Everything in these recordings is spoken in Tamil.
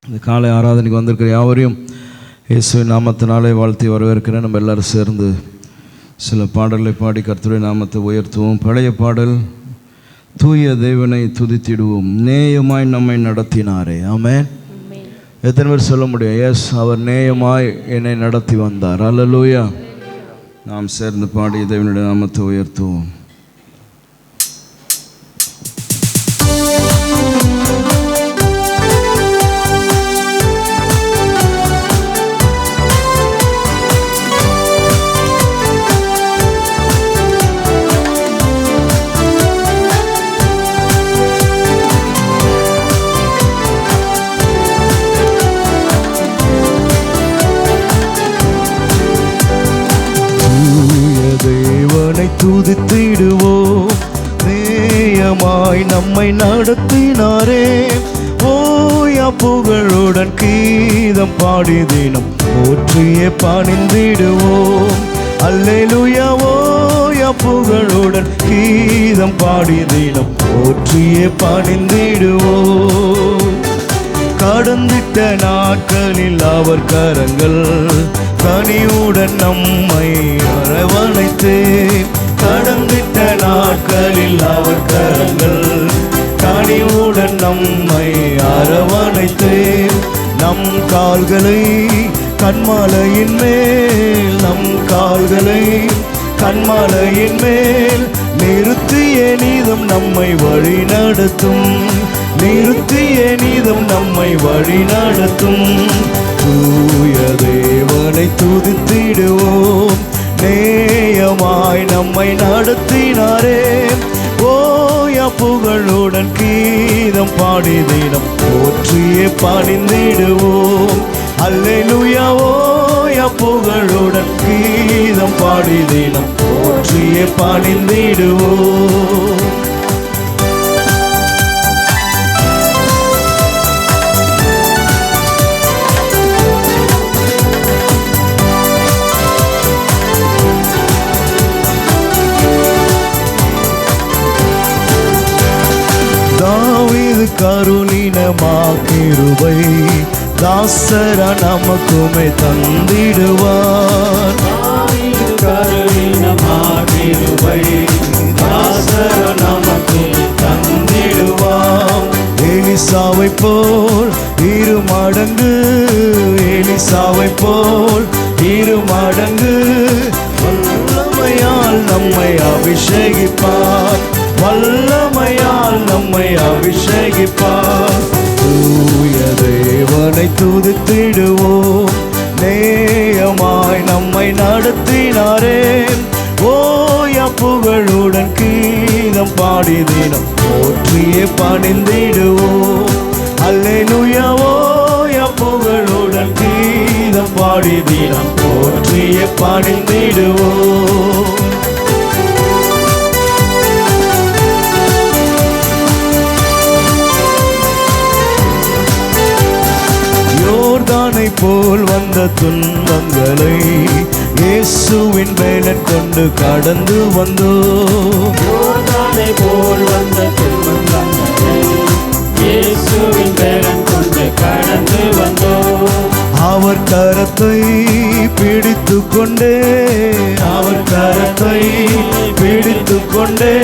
இந்த காலை ஆராதனைக்கு வந்திருக்கிற யாவரையும் இயேசுவின் நாமத்தினாலே வாழ்த்தி வரவேற்கிறேன். நம்ம எல்லாரும் சேர்ந்து சில பாடல்களை பாடி கர்த்தருடைய நாமத்தை உயர்த்துவோம். பழைய பாடல், தூய தேவனை துதித்திடுவோம், நேயமாய் நம்மை நடத்தினாரே. ஆமென். எத்தனை பேர் சொல்ல முடியும்? எஸ், அவர் நேயமாய் என்னை நடத்தி வந்தார். அல்லேலூயா. நாம் சேர்ந்து பாடி தேவனுடைய நாமத்தை உயர்த்துவோம். துதித்திடுவோம், நேயமாய் நம்மை நடத்தினாரே. ஓயா புகழுடன் கீதம் பாடி தினம் போற்றியே பணிந்திடுவோம். அல்லேலூயா. ஓயா புகழுடன் கீதம் பாடி தினம் போற்றியே பணிந்திடுவோம். கடந்திட்ட நாட்களில் அவர் கரங்கள் கனியுடன் நம்மை அரவணைத்து, கடந்திட்ட நாட்களில் அவர் கரங்கள் கனிவுடன் நம்மை அரவணைத்து, நம் கால்களை கன்மாலையின் மேல், நம் கால்களை கன்மாலையின் மேல் நிறுத்திய நீதம் நம்மை வழி நடத்தும், நிறுத்திய நீதம் நம்மை வழி நடத்தும். தூய தேவனை துதித்திடுவோம், நேயமாய் நம்மை நடத்தினாரே. ஓயா புகழுடன் கீதம் பாடி தினம் போற்றியே பணிந்திடுவோம். அல்லேலூயா. ஓயா புகழுடன் கீதம் பாடி தினம் போற்றியே பணிந்திடுவோம். கருணினமாக்கிருபை தாசர நமக்குமே தந்திடுவார். கருணினமாக்கிருபை தாசர நமக்கு தந்திடுவார். எலிசாவை போல் இரு மடங்கு, எலிசாவை போல் இரு மடங்கு வல்லமையால் நம்மை அபிஷேகிப்பார், வல்லமையால் நம்மை அபிஷேகிப்பார். தூய தேவனை துதித்திடுவோம், நேயமாய் நம்மை நடத்தினாரே. ஓயா புகழுடன் கீதம் பாடி தினம் போற்றியே பணிந்திடுவோம். அல்லேலூயா. ஓயா புகழுடன் கீதம் பாடி தினம் போற்றியே பணிந்திடுவோம். யோர்தானை போல் வந்த துன்பங்களை இயேசுவின் மேலன் கொண்டு கடந்து வந்தோம். யோர்தானை போல் வந்த துன்பங்களை இயேசுவின் மேலன் கொண்டு கடந்து வந்தோம். அவர் கரத்தை பிடித்து கொண்டே, அவர் கரத்தை பிடித்து கொண்டே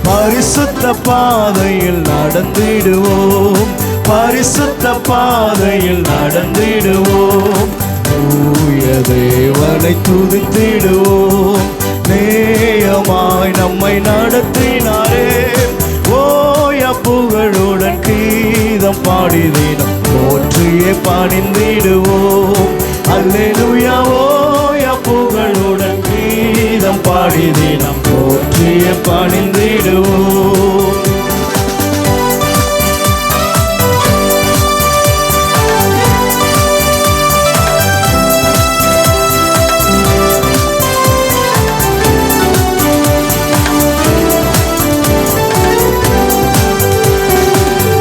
பரிசுத்த பாதையில் நடந்திடுவோம், பரிசுத்த பாதையில் நடந்திடுவோம். தூய தேவனை துதித்திடுவோம், நேயமாய் நம்மை நடத்தினாரே. ஓயா புகழுடன் கீதம் பாடி தினம் போற்றியே பணிந்திடுவோம். அல்லேலூயா. ஓயா புகழுடன் கீதம் பாடி தினம் போற்றியே பணிந்திடுவோம்.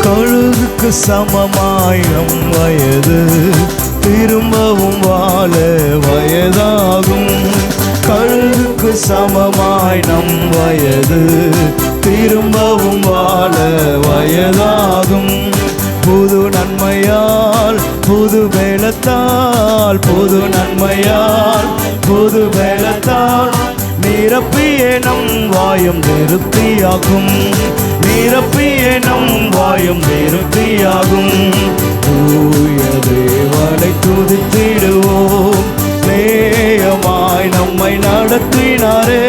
கழுகுக்கு சமமாயம் வயது திரும்பவும் வாழ வயதாகும். கழுகுக்கு சமமாய் நம் வயது திரும்பவும் வாழ வயதாகும். புது நன்மையால் புது வேலத்தால் புது நன்மையால் புது வேலத்தால் நிரப்பியே நம் வாயும் திருப்தியாகும், நிரப்பியே நம் வாயும் திருப்தியாகும். தூய தேவனை துதித்திடுவோம், நேயமாய் நம்மை நடத்தினாரே.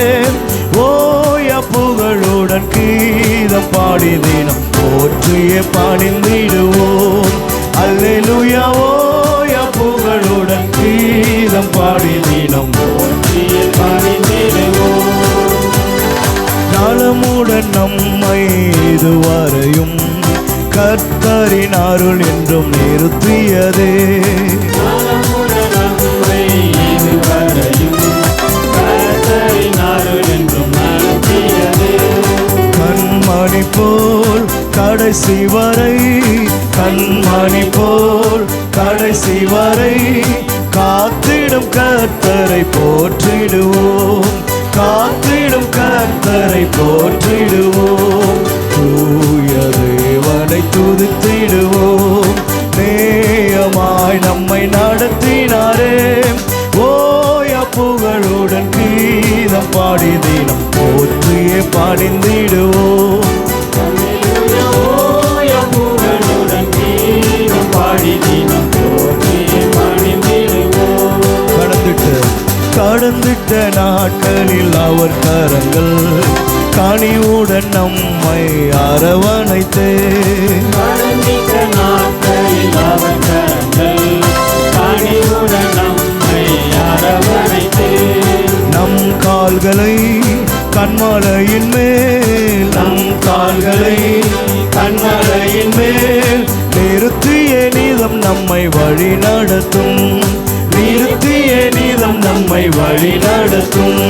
ஓய புகழுடன் கீதம் பாடி தினம் போற்றியே பணிந்திடுவோம். அல்லேலூயா. ஓய புகழுடன் கீதம் பாடி தினம் போற்றியே பணிந்திடுவோம். நலமுடன் நம்மை இதுவரையும் கர்த்தரின் அருள் என்றும் நிறுத்தியதே. கண்மணி போல் கடைசி வரை, கண்மணி போல் கடைசி வரை காத்திடும் கர்த்தரை போற்றிடுவோம், காத்திடும் கர்த்தரை போற்றிடுவோம். தூய தேவனை துதித்திடுவோம், நேயமாய் நம்மை நடத்தினாரே. ஓய புகழுடன் கீதம் பாடி தினம் போற்றியே பணிந்திடுவோம். ஓய புகழுடன் கீதம் பாடி தினம் போற்றியே பணிந்திடுவோம். கடந்திட்ட நாட்களில் அவர் கரங்கள் கனிவுடன் நம்மை அரவணைத்தே. கடந்திட்ட நாட்களில் அவர் கரங்கள் கனிவுடன் நம்மை அரவணைத்தே. நம் கால்களை கன்மலையின் மேல், நம் கால்களை கன்மலையின் மேல் நிறுத்திய நீதம் நம்மை வழி நடத்தும், நிறுத்திய நீதம் நம்மை வழி நடத்தும்.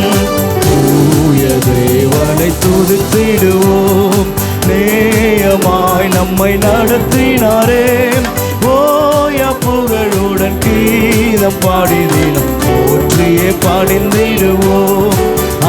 தூய தேவனை துதித்திடுவோம், நேயமாய் நம்மை நடத்தினாரே. ஓய புகழுடன் கீதம் பாடி தினம் போற்றியே பணிந்திடுவோம்.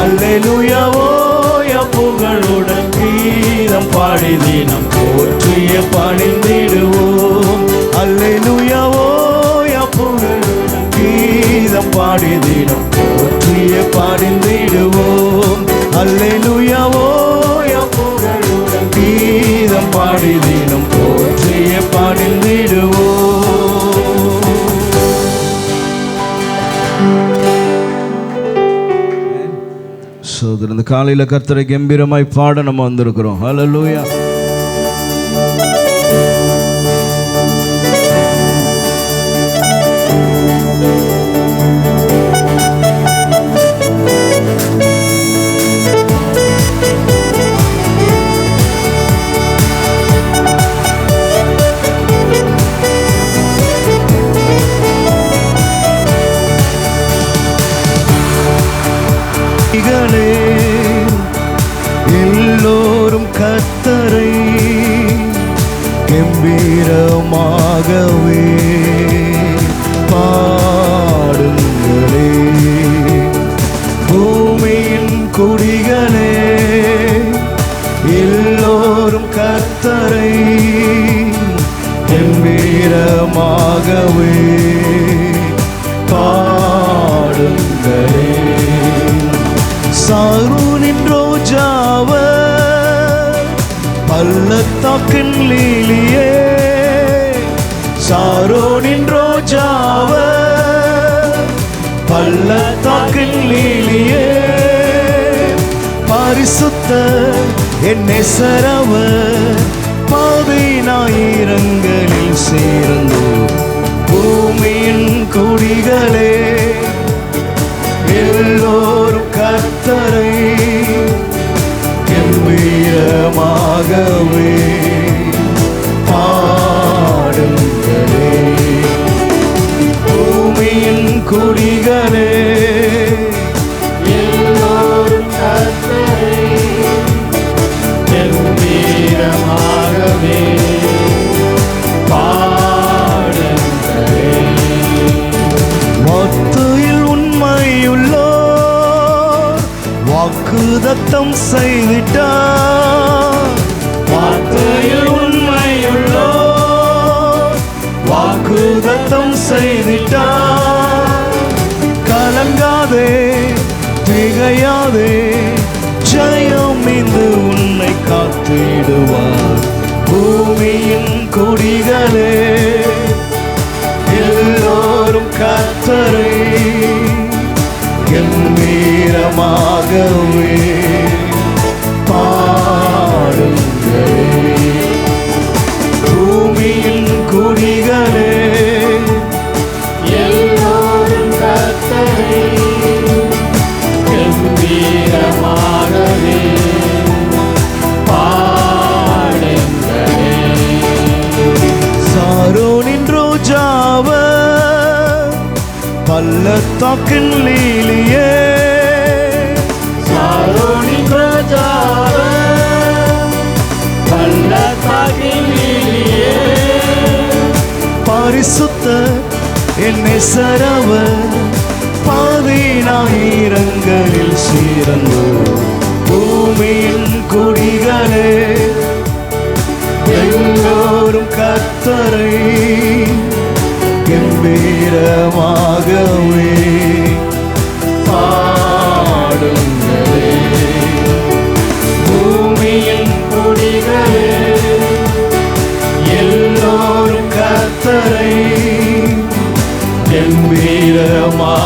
அல்லேலூயா. ஓய புகழுடன் கீதம் பாடி தினம் போற்றியே பணிந்திடுவோம். அல்லேலூயா. ஓய புகழுடன் கீதம் பாடி தினம் போற்றியே பணிந்திடுவோம். அல்லேலூயா. ஓய புகழுடன் கீதம் பாடி தினம் போற்றியே பணிந்திடுவோம். சோதரன் இந்த காலையில் கர்த்தரை கம்பீரமாய் பாட நம்ம வந்திருக்கிறோம். ஹல்லேலூயா. எல்லோரும் கர்த்தரை கம்பீரமாகவே பாடுங்களே. பூமியின் குடிகளே எல்லோரும் கர்த்தரை கம்பீரமாகவே பாடுங்களே. சாரோனின் ரோஜாவர் பள்ளத்தாக்கின் லீலியே, சாரோனின் ரோஜாவர் பள்ளத்தாக்கின் லீலியே. பரிசுத்த என் நேசரவர் பதினாயிரங்களில் சேர்ந்தோ. பூமியின் குடிகளே எல்லோரும் கர்த்தரை கம்பீரமாகவே பாடுங்களே. பூமியின் குடிகளே எல்லோரும் கர்த்தரை கம்பீரமாகவே பாடுங்களே. வார்த்தையில் உண்மையுள்ளோ வாக்குதத்தம் செய்திட்டார். வார்த்தையில் உண்மையுள்ளோ வாக்குதத்தம் செய்திட்டார். கலங்காதே திகையாதே, ஜெயம் இன்று உன்னை காத்திடுவார். பூமியின் குடிகளே எல்லோரும் கர்த்தரை கம்பீரமாகவே பாடுங்களே. பூமியின் குடிகளே எல்லோரும் கர்த்தரை கம்பீரமாகவே பாடுங்களே. சாரோனின் ரோஜாவர், பள்ளத்தாக்கின் லீலியே, சாரோனின் ரோஜாவர், பள்ளத்தாக்கின் லீலியே, பரிசுத்த என்னை சரவர், பதினாயிரங்களில் சீரந்து. பூமியின் குடிகளே எல்லோரும் கர்த்தரை கம்பீரமாகவே பாடுங்களே. பூமியின் குடிகளே எல்லோரும் கர்த்தரை கம்பீரமாகவே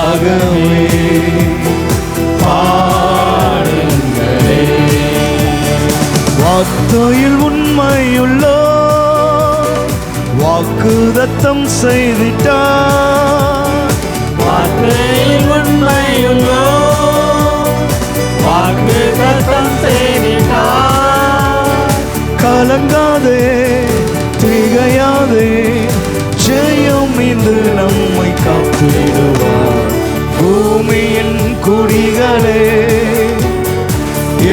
பாடுங்களே. வார்த்தையில் உண்மையுள்ளோ, வாக்குதத்தம் செய்திட்டார். வார்த்தையில் உண்மையுள்ளோ, வாக்குத்தத்தம் செய்திட்டார். கலங்காதே திகையாதே, ஜெயம் இன்று நம்மை காத்திடுவார். பூமியின் குடிகளே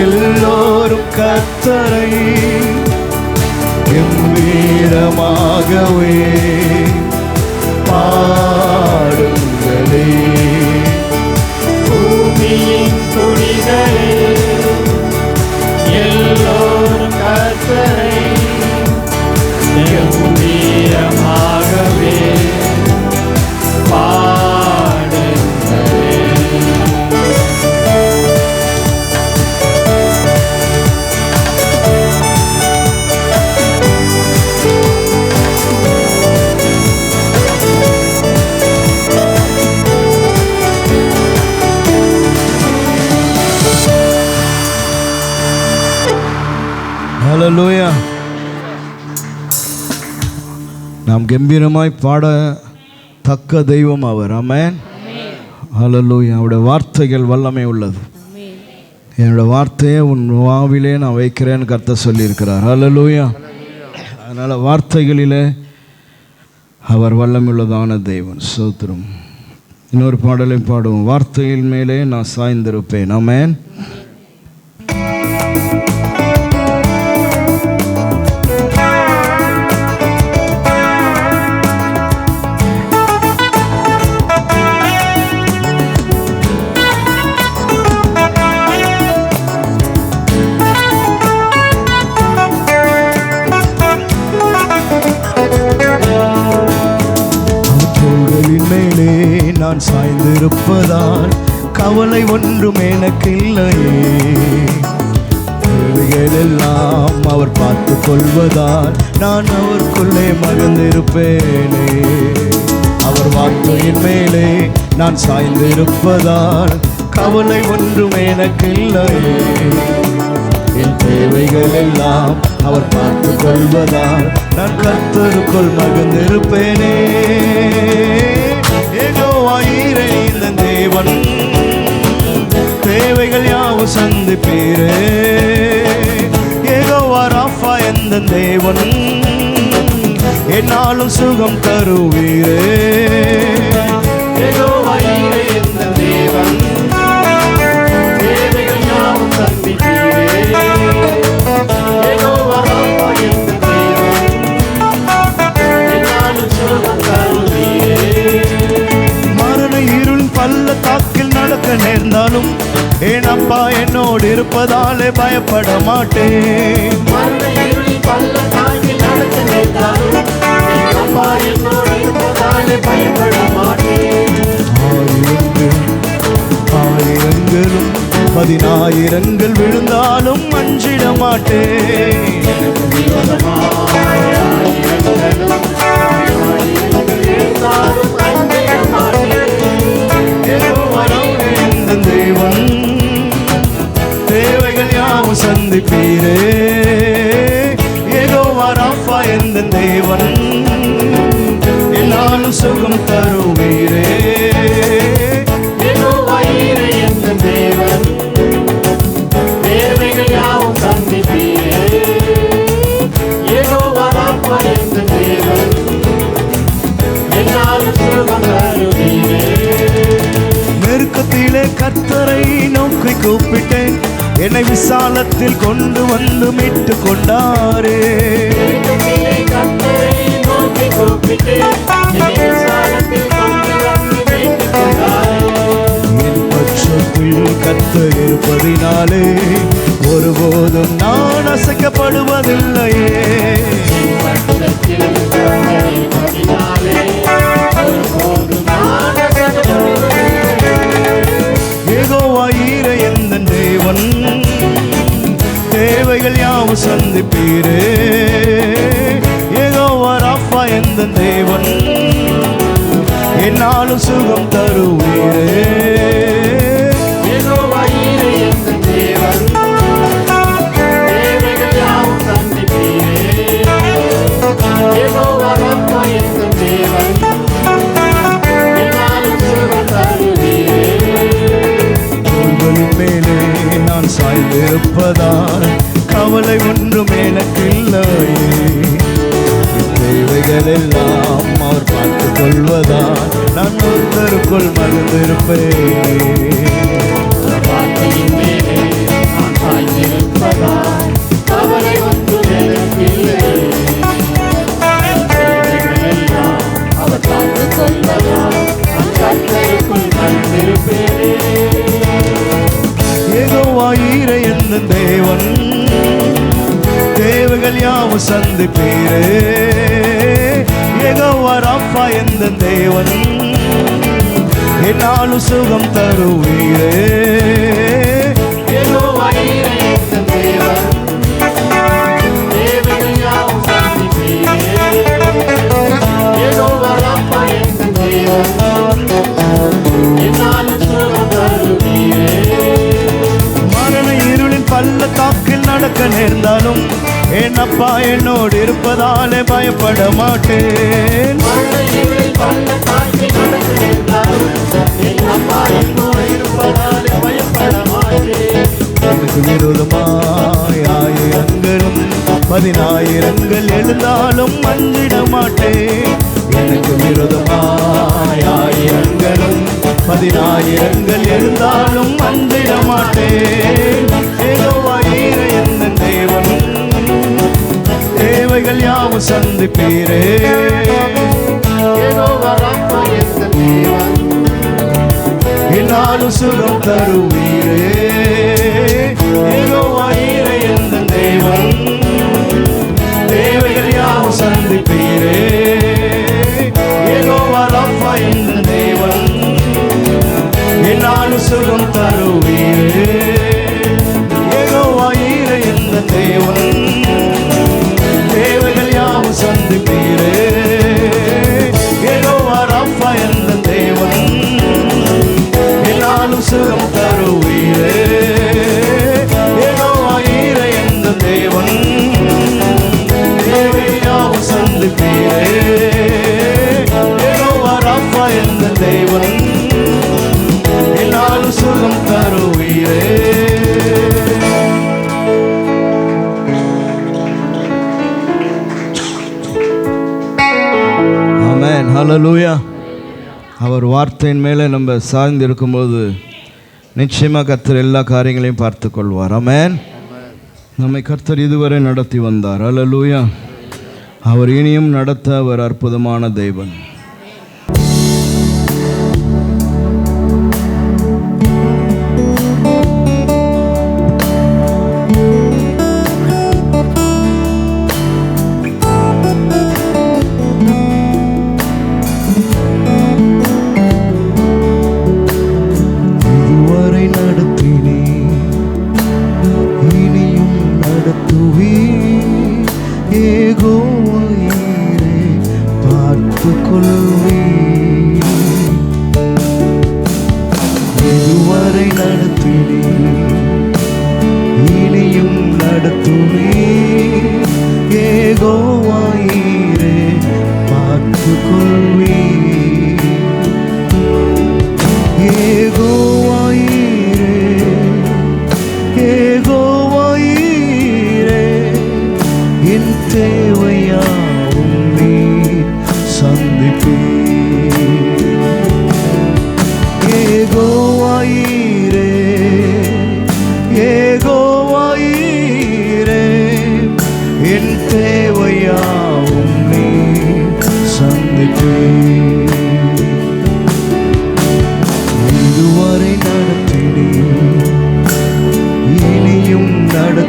எல்லோரும் கர்த்தரை கம்பீரமாகவே பாடுங்களே. பூமியின் குடிகளே எல்லோரும் கர்த்தரை கம்பீரமாகவே பாடுங்களே. ஹல்லேலூயா. நாம் கம்பீரமாய் பாட தக்க தெய்வம் அவர். ஆமென். ஹல்லேலூயா. அவருடைய வார்த்தைகள் வல்லமை உள்ளது. என்னோடய வார்த்தையை உன் வாவிலே நான் வைக்கிறேன்னு கர்த்தர் சொல்லியிருக்கிறார். ஹல்லேலூயா. அதனால் வார்த்தைகளிலே அவர் வல்லமையுள்ளதான தெய்வன். ஸ்தோத்திரம். இன்னொரு பாடலை பாடுவோம். வார்த்தையின் மேலே நான் சாய்ந்திருப்பேன். ஆமென். மேலே நான் சாய்ந்திருப்பதால் கவலை ஒன்றும் எனக்கு இல்லையே. தேவைகளெல்லாம் அவர் பார்த்து கொள்வதால் நான் அவருக்குள்ளே மகிழ்ந்திருப்பேனே. அவர் வார்த்தையின் மேலே நான் சாய்ந்திருப்பதால் கவலை ஒன்றும் எனக்கு இல்லையே. என் தேவைகள் எல்லாம் அவர் பார்த்து கொள்வதால் நான் கர்த்தருக்குள் மகிழ்ந்திருப்பேனே. யெகோவாயீரே இந்த தேவன், தேவைகள் யாவும் சந்திப்பீரே. யெகோவா ராஃபா எந்த தேவன், என்னாலும் சுகம் தருவீரே. யெகோவாயீரே இந்த தேவன், தேவைகள் யாவும் சந்திப்பீரே. யெகோவா ராஃபா இந்த தேவன், என்னாலும் சுகம் தருவீரே. மரண இருள் பள்ளத்தாக்கில் நடக்க நேர்ந்தாலும் என் அப்பா என்னோடு இருப்பதாலே பயப்பட மாட்டேன். மரண இருளில் பள்ளத்தாக்கில் நடக்க நேர்ந்தாலும் என் அப்பா என்னோடு இருப்பதாலே இருப்பதாலே பயப்பட மாட்டேன். ஆயிரங்களும் 10,000 விழுந்தாலும் அஞ்சிட மாட்டேன். தேவன் தேவைகள் யாவும் சந்திப்பீரே. யெகோவா ராஃபா எந்த தேவன் என்னாலும் சுகம் தருவீரே. யெகோவா ஈரே எந்த தேவன் தேவைகள் யாவும் சந்திப்பீரே. யெகோவா ராஃபா எந்த தேவன் என்னாலும் சுகம் தருவீரே. நெருக்கத்திலே கர்த்தரை நோக்கி கூப்பிட்டேன், என்னை விசாலத்தில் கொண்டு வந்து மீட்டு கொண்டாரே. கர்த்தரை நோக்கி கூப்பிட்டேன், என்னை விசாலத்தில் கொண்டு வந்து மீட்டுக் கொண்டாரே. என் பட்சத்தில் கர்த்தர் இருப்பதினாலே ஒருபோதும் நான் அசைக்கப்படுவதில்லையே. என் பட்சத்தில் கர்த்தர் இருப்பதினாலே ஒருபோதும் நான் அசைக்கப்படுவதில்லை. யெகோவா ஈரே எந்த தேவன் தேவைகள் யாவும் சந்திப்பீரே. யெகோவா ராஃபா எந்த தேவன் என்னாலும் சுகம் தருவீரே. யெகோவா ஈரே எந்த தேவன் தேவைகள் யாவும் சந்திப்பீரே. யெகோவா ராஃபா எந்த தேவன் என்னாலும் சுகம் தருவீரே. தோள்களின் மேலே நான் சாய்ந்திருப்பதால் கவலை ஒன்றும் எனக்கில்லையே. என் தேவைகள் எல்லாம் அவர் பார்த்துக் கொள்வதால் நான் ஒருத்தருக்குள் மகிழ்ந்திருப்பேன். வார்த்தையின் மேலே நான் சாய்ந்திருப்பதால் கவலை ஒன்றும் எனக்கில்லை. தேவைகளெல்லாம் அவர் பார்த்துக் கொள்வதால் நான் கர்த்தருக்குள் மகிழ்ந்திருப்பேனே. யெகோவா ஈரே எந்த தேவன் தேவைகள் யாவும் சந்திப்பீரே. யெகோவா ராஃபா எந்த தேவன் என்னாலும் சுகம் தருவீரே. யெகோவா ஈரே எந்த தேவன் தேவைகள் யாவும் சந்திப்பீரே. யெகோவா ராஃபா எந்த தேவன் என்னாலும் சுகம் தருவீரே. மரண இருளின் பள்ளத்தாக்கில் நடக்க நேர்ந்தாலும் என் அப்பா என்னோடு இருப்பதாலே பயப்பட மாட்டேன். மழையில் பள்ளத்தாக்கில் நடக்க நேர்ந்தாலும் என் அப்பா என்னோடு இருப்பதாலே பயப்பட மாட்டேன். எனக்கு விரோதமாய் 1000ங்களும் 10,000 எழுந்தாலும் அஞ்சிட மாட்டேன். எனக்கு விரோதமாய் 1000ங்களும் 10,000 எழுந்தாலும் அஞ்சிட மாட்டேன். யெகோவா ஈரே எந்த தேவன் தேவைகள் யாவும் சந்திப்பீரே. யெகோவா ராஃபா எந்த தேவன் என்னாலும் சுகம் தருவீரே. யெகோவா ஈரே எந்த தேவன் தேவைகள் யாவும் சந்திப்பீரே. யெகோவா ராஃபா எந்த தேவன் என்னாலும் சுகம் தருவீரே. யெகோவா ஈரே எந்த தேவன் தேவைகள் யாவும் சந்திப்பீரே. யெகோவா ராஃபா எந்த தேவன் என்னாலும் சுகம் தருவீரே. யெகோவா ஈரே எந்த தேவன் தேவைகள் யாவும் சந்திப்பீரே. யெகோவா ராஃபா எந்த தேவன் என்னாலும் சுகம் தருவீரே. ஆமென், ஹல்லேலூயா. அவர் வார்த்தையின் மேலே நம்ம சார்ந்து இருக்கும்போது நிச்சயமாக கர்த்தர் எல்லா காரியங்களையும் பார்த்து கொள்வார். ஆமென். நம்மை கர்த்தர் இதுவரை நடத்தி வந்தார். ஹல்லேலூயா. அவர் இனியும் நடத்த அவர் அற்புதமான தேவன்.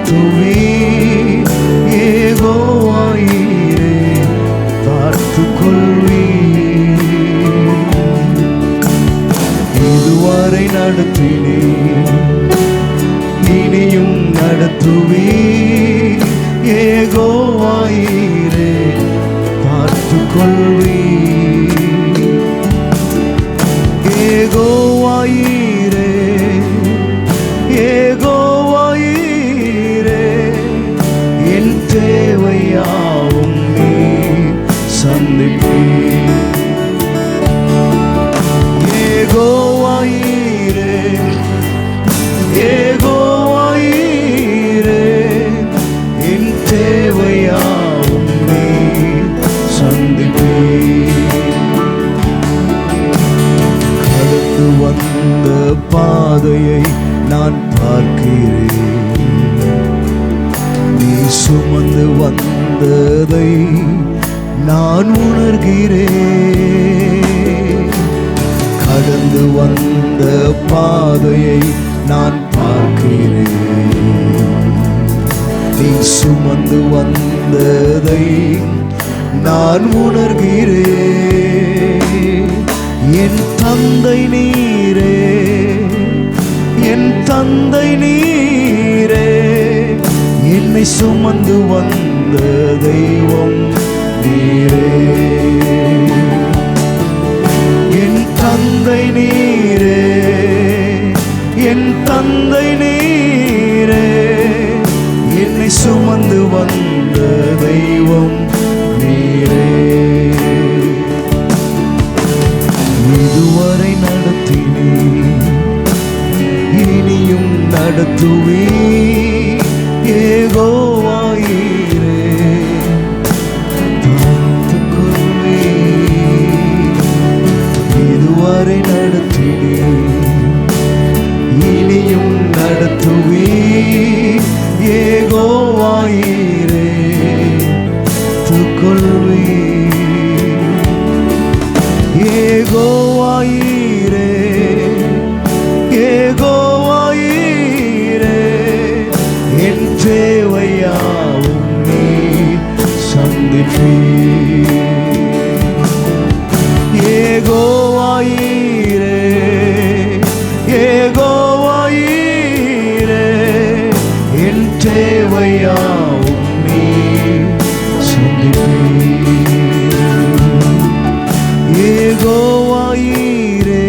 நடத்துவீர் யெகோவாயீரே பார்த்துக் கொள்வீர். இதுவரை நடத்தினீர் இனியும் நடத்துவீர் யெகோவாயீரே பார்த்துக் கொள்வீர். யெகோவாயீரே யெகோவாயீரே என் தேவையாவும் நீர் சந்திப்பீர். யெகோவாயீரே யெகோவாயீரே என் தேவையாவும் நீர் சந்திப்பீர். கடந்து வந்த பாதையை நான் பார்க்கிறேன், நீ சுமந்து வந்ததை நான் உணர்கிறேன். கடந்து வந்த பாதையை நான் பார்க்கிறேன், நீ சுமந்து வந்ததை நான் உணர்கிறேன். என் தந்தை நீரே, என் தந்தை நீரே, என்னை சுமந்து வந்த தெய்வம் நீரே. என் தந்தை நீரே, என் தந்தை நீரே, என்னை சுமந்து வந்த தெய்வம் நீரே. இதுவரை நடத்தினீர் இனியும் நடத்துவீர் யெகோவாயீரே பார்த்துக் கொள்வீர். இதுவரை நடத்தினீர் இனியும் நடத்துவீர் யெகோவாயீரே பார்த்துக் கொள்வீர். யெகோவாயீரே யெகோவாயீரே என் தேவையாவும் நீர் சந்திப்பீர். யெகோவாயீரே யெகோவாயீரே என் தேவையாவும் நீர் சந்திப்பீர். யெகோவாயீரே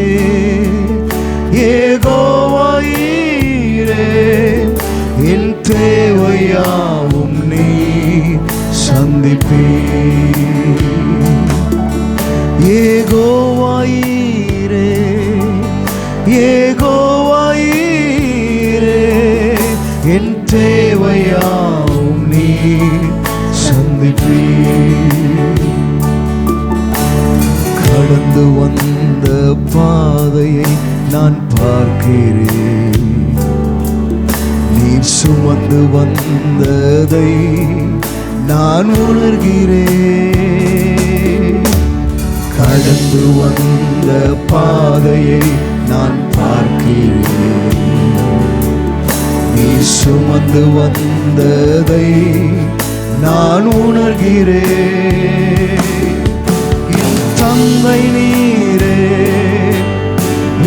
யெகோவாயீரே என் தேவையாவும் நீர் சந்திப்பீர். யெகோவாயீரே யெகோவாயீரே என் தேவையாவும் நீர் சந்திப்பீர். கடந்து வந்த பாதையை நான் பார்க்கிறேன், நீர் சுமந்து வந்ததை நான் உணர்கிறேன். கடந்து வந்த பாதையை நான் பார்க்கிறேன், நீர் சுமந்து வந்ததை நான் உணர்கிறேன். என் தந்தை நீரே,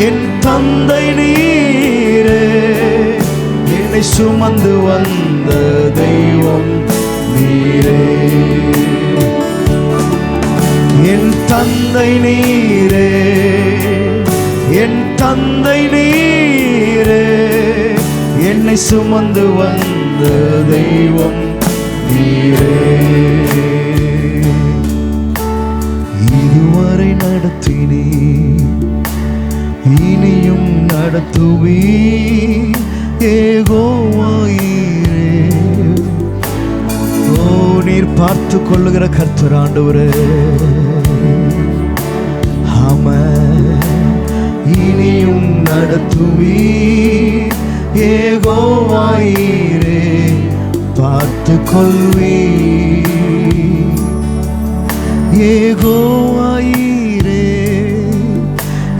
என் தந்தை நீரே, என்னை சுமந்து வந்த தெய்வம் நீரே. என் தந்தை நீரே, என் தந்தை நீரே, என்னை சுமந்து வந்த தெய்வம் நீரே. இதுவரை நடத்தினீர் இனியும் நடத்துவீர் யெகோவாயீரே. ஓ நீர் பார்த்து கொள்ளுகிற கர்த்தர் ஆண்டவரே, ஆமென். இனியும் நடத்துவீர் யெகோவாயீரே பார்த்து கொள்வீர். யெகோவாயீரே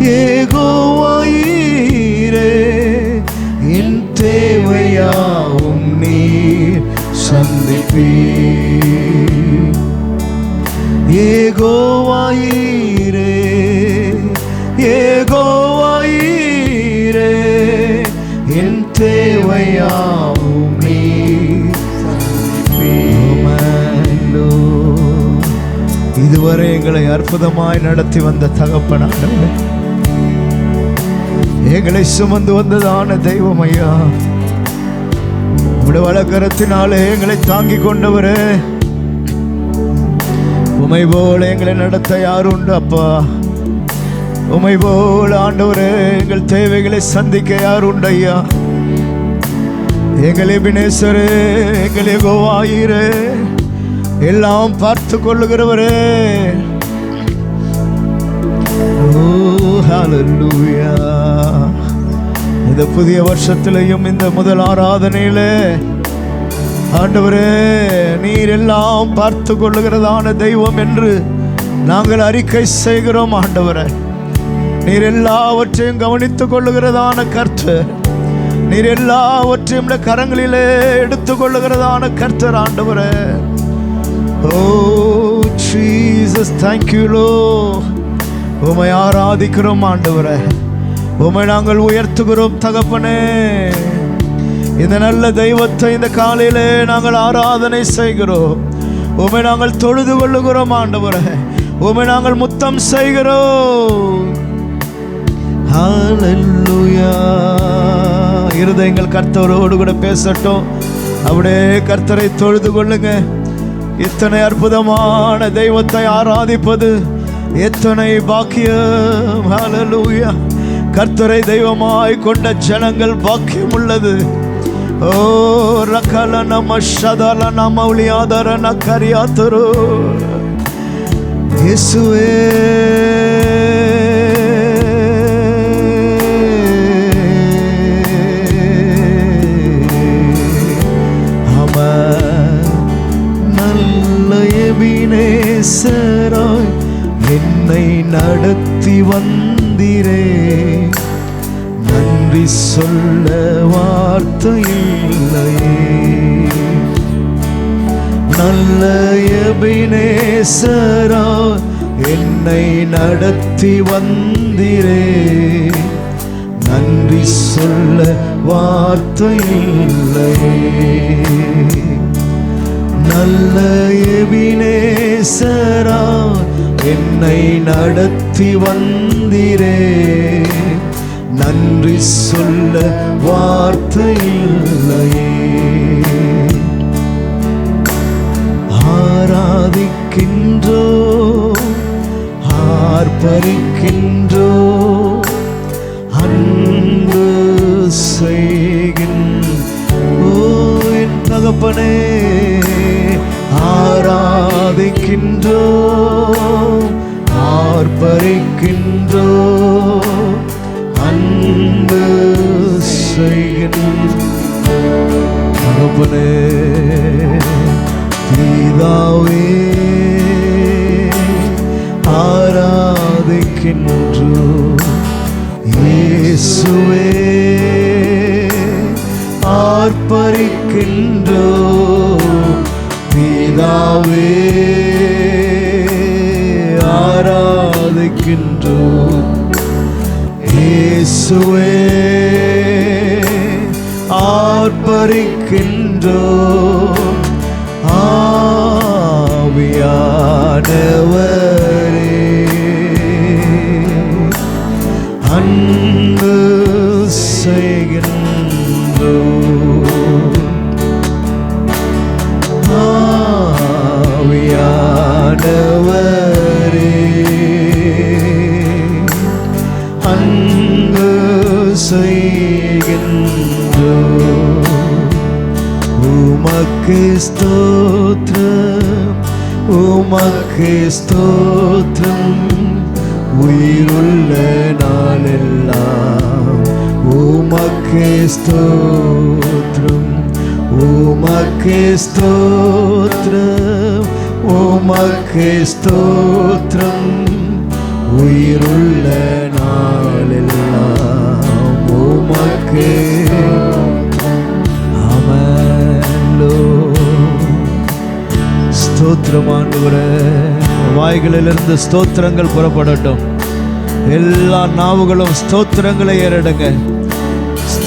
யெகோவாயீரே என் தேவையாவும் நீர் என் தேவையாவும் நீர் சந்திப்பீர். இதுவரை எங்களை அற்புதமாய் நடத்தி வந்த தகப்பனானவரே, எங்களை சுமந்து வந்ததான தெய்வம் ஐயா, உம்முடைய வலக்கரத்தினாலே எங்களை தாங்கிக் கொண்டவரே, உமை போல எங்களை நடத்த யாருண்டு அப்பா? உமை போல ஆண்டவரே எங்கள் தேவைகளை சந்திக்க யாருண்டு ஐயா? எங்கள் எபினேசரே, எங்கள் யெகோவாயீரே, எல்லாம் பார்த்து கொள்ளுகிறவரே. ஓ ஹல்லேலூயா. இந்த புதிய வருஷத்திலையும் இந்த முதல் ஆராதனையிலே ஆண்டவரே, நீர் எல்லாம் பார்த்து கொள்ளுகிறதான தெய்வம் என்று நாங்கள் அறிக்கை செய்கிறோம். ஆண்டவரே, நீர் எல்லாவற்றையும் கவனித்துக் கொள்ளுகிறதான கர்த்தர், நீர் எல்லாவற்றையும் கரங்களிலே எடுத்துக் கொள்ளுகிறதான கர்த்தர். ஆண்டவரே, ஓ ஜீசஸ், தேங்க்யூ லார்ட். உம்மை ஆராதிக்கிறோம் ஆண்டவரே, உம்மை நாங்கள் உயர்த்துகிறோம் தகப்பனே. இந்த நல்ல தெய்வத்தை இந்த காலையிலே நாங்கள் ஆராதனை செய்கிறோம். உம்மை நாங்கள் தொழுது கொள்ளுகிறோம் ஆண்டவரே, உம்மை நாங்கள் முத்தம் செய்கிறோம். ஹல்லேலூயா. இருதயங்கள் கர்த்தரோடு கூட பேசட்டும். அப்படியே கர்த்தரை தொழுது கொள்ளுங்க. இத்தனை அற்புதமான தெய்வத்தை ஆராதிப்பது எத்தனை பாக்கியம். ஹல்லேலூயா. கர்த்தரை தெய்வமாய் கொண்ட ஜனங்கள் பாக்கியம் உள்ளது. ஓ ரகல நம ஷதல நம உலியாதர நகரியாதரு. இயேசுவே, நல்ல எபினேசராய் என்னை நடத்தி வந்தீரே, நன்றி சொல்ல வார்த்தை இல்லையே. நல்ல எபினேசராய் என்னை நடத்தி வந்தீரே, நன்றி சொல்ல வார்த்தை இல்லையே. நல்ல எபினேசராய் என்னை நடத்தி வந்தீரே, நன்றி சொல்ல வார்த்தை இல்லையே. ஆராதிக்கின்றோ, ஆர்ப்பரிக்கின்றோ, அன்பு செய்கின்றோ என் தகப்பனே. ஆராதிக்கின்றோ, ஆர்ப்பரிக்கின்றோ, அன்பு செய்கின்றோ தகப்பனே. பிதாவே, ஆராதிக்கின்றோ. இயேசுவே, ஆர்ப்பரிக்கின்றோ. பிதாவே, ஆராதிக்கின்றோ. இயேசுவே, ஆர்ப்பரிக்கின்றோ. ஆவியானவரே, அன்பு செய்கின்றோ. ஆவியானவரே, அன்பு செய்கின்றோ. உமக்கு ஸ்தோத்திரம், உமக்கு ஸ்தோத்திரம், உயிருள்ள நாளெல்லாம் உமக்கு ஸ்தோத்திரம். உமக்கு ஸ்தோத்திரம், உமக்கு ஸ்தோத்திரம், உயிருள்ள நாளெல்லாம் உமக்கு. ஸ்தோத்திரம் ஆண்டவரே. வாய்களிலிருந்து ஸ்தோத்திரங்கள் புறப்படட்டும். எல்லா நாவுகளும் ஸ்தோத்திரங்களை ஏறடுங்க.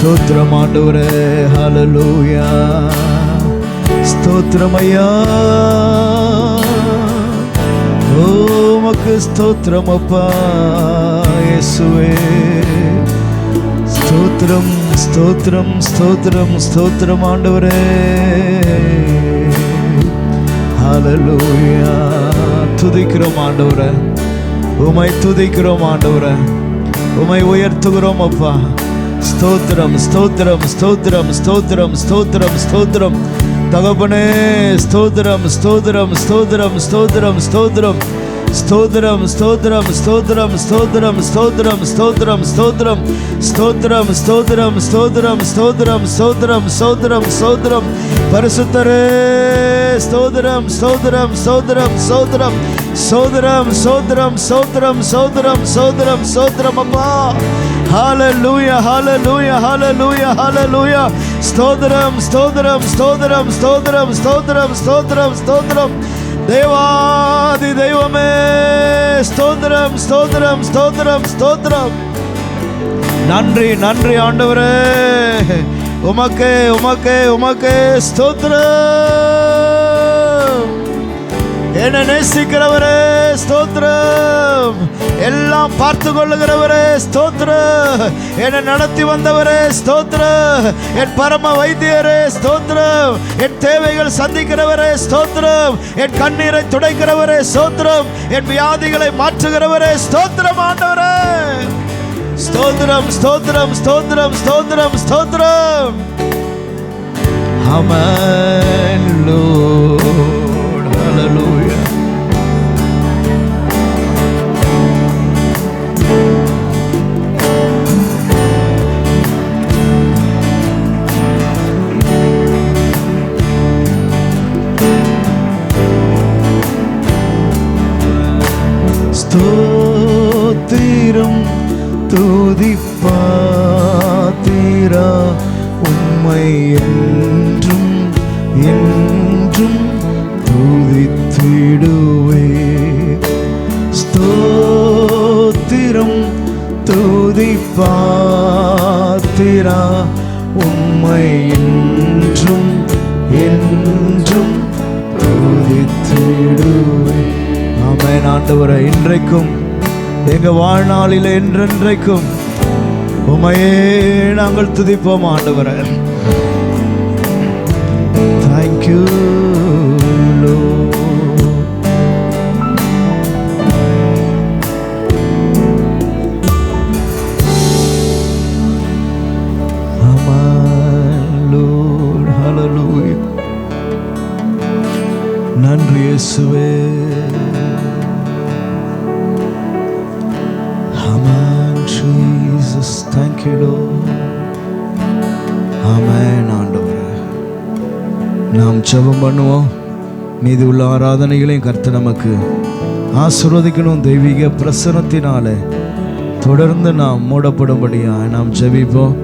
ஸ்தோத்திரம் ஆண்டவரே. ஹல்லேலூயா. ஸ்தோத்திரம் ஐயா. உமக்கு ஸ்தோத்திரம் அப்பா இயேசுவே. ஸ்தோத்திரம் ஸ்தோத்திரம் ஸ்தோத்திரம் ஸ்தோத்திரம் ஆண்டவரே. ஹல்லேலூயா. துதிக்கிறோம் ஆண்டவரே, உம்மை துதிக்கிறோம் ஆண்டவரே, உம்மை உயர்த்துகிறோம் அப்பா. ஸ்தோத்திரம் ஸ்தோத்திரம் ஸ்தோத்திரம் ஸ்தோத்திரம் ஸ்தோத்திரம் ஸ்தோத்திரம் தகப்பனே. ஸ்தோத்திரம் ஸ்தோத்திரம் ஸ்தோத்திரம் ஸ்தோத்திரம் ஸ்தோத்திரம் ஸ்தோத்திரம் ஸ்தோத்திரம் ஸ்தோத்திரம் ஸ்தோத்திரம் ஸ்தோத்திரம் ஸ்தோத்திரம் ஸ்தோத்திரம் ஸ்தோத்திரம் ஸ்தோத்திரம் ஸ்தோத்திரம் ஸ்தோத்திரம் ஸ்தோத்திரம் ஸ்தோத்திரம் ஸ்தோத்திரம் பரிசுத்தரே. ஸ்தோத்திரம் ஸ்தோத்திரம் ஸ்தோத்திரம் ஸ்தோத்திரம் ஸ்தோத்திரம் ஸ்தோத்திரம் ஸ்தோத்திரம் ஸ்தோத்திரம் ஸ்தோத்திரம் ஸ்தோத்திரம் அப்பா. ஹல்லேலூயா ஹல்லேலூயா ஹல்லேலூயா ஹல்லேலூயா. ஸ்தோத்திரம் ஸ்தோத்திரம் ஸ்தோத்திரம் ஸ்தோத்திரம் ஸ்தோத்திரம் ஸ்தோத்திரம் ஸ்தோத்திரம் தேவாதி தெய்வமே. ஸ்தோத்திரம் ஸ்தோத்திரம் ஸ்தோத்திரம் ஸ்தோத்திரம். நன்றி நன்றி ஆண்டவரே. உமக்கே உமக்கே உமக்கே ஸ்தோத்திரம். என்னை நேசிக்கிறவரே ஸ்தோத்திரம். எல்லாம் பார்த்து கொள்ளுகிறவரே ஸ்தோத்திரம். என்னை நடத்தி வந்தவரே ஸ்தோத்திரம். என் பரம வைத்தியரே ஸ்தோத்திரம். என் தேவைகள் சந்திக்கிறவரே ஸ்தோத்திரம். என் கண்ணீரை துடைக்கிறவரே ஸ்தோத்திரம். என் வியாதிகளை மாற்றுகிறவரே ஸ்தோத்திரம் ஆண்டவரே. ஸ்தோத்திரம் ஸ்தோத்திரம் ஸ்தோத்திரம் ஸ்தோத்திரம் ஸ்தோத்திரம். ஆமென் லார்ட். ஹல்லேலூயா. ஸ்தோத்திரம் துதிப்பாத்திரா உம்மை என்றும் என்றும் துதித்திடுவே. ஸ்தோத்திரம் துதிப்பாத்திரா உம்மை என்றும் என்றும் துதித்திடுவே. ஆமென் ஆண்டவரே. இன்றைக்கும் எங்க வாழ்நாளில் என்றென்றைக்கும் உம்மையே நாங்கள் துதிப்போம் ஆண்டவரே. Thank you Lord. Hallelujah. நன்றி இயேசுவே. Jesus, thank you Lord. ஆமென் ஆண்டவரே. நாம் ஜெபம் பண்ணுவோம். மீதி உள்ள ஆராதனைகளையும் கர்த்தர் நமக்கு ஆசீர்வதிக்கணும். தெய்வீக பிரசன்னத்தினாலே தொடர்ந்து நாம் மூடப்படும்படியா நாம் ஜெபிப்போம்.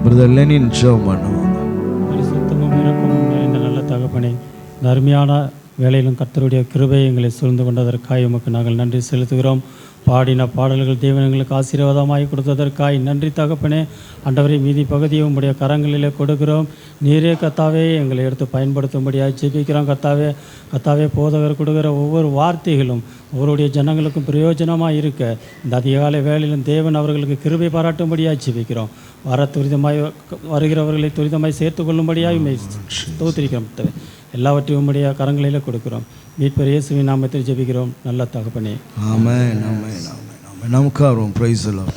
பிரதர் லெனின் ஜெபம் பண்ணுவோம். பரிசுத்தமும் இரக்கமும் நிறைந்த நல்ல தகப்பனே, இந்த அருமையான வேளையிலும் கர்த்தருடைய கிருபை எங்களை சூழ்ந்து கொண்டதற்காக உமக்கு நாங்கள் நன்றி செலுத்துகிறோம். பாடின பாடல்கள் தேவனங்களுக்கு ஆசீர்வாதமாய் கொடுத்ததற்காய் நன்றி தகப்பனே. ஆண்டவரே, மீதி பகுதியை உம்முடைய கரங்களிலே கொடுக்கிறோம். நீரே கர்த்தாவே எங்களை எடுத்து பயன்படுத்தும்படியாக ஜெபிக்கிறோம். கர்த்தாவே போதகர் கொடுக்கிற ஒவ்வொரு வார்த்தைகளும் ஒவ்வொருடைய ஜனங்களுக்கும் பிரயோஜனமாக இருக்க இந்த அதிகாலை வேளையிலும் தேவன் அவர்களுக்கு கிருபை பாராட்டும்படியாக ஜெபிக்கிறோம். துரிதமாய் வருகிறவர்களை துரிதமாய் சேர்த்து கொள்ளும்படியாக ஸ்தோத்திரிக்கிறோம். எல்லாவற்றையும் உம்முடைய கரங்களிலே கொடுக்கிறோம். மீட்பர் இயேசுவின் நாமத்தில் ஜெபிக்கிறோம் நல்ல தகப்பனே. ஆமென் ஆமென் ஆமென் ஆமென். நமக்கு பிரைஸ் எல்லாம்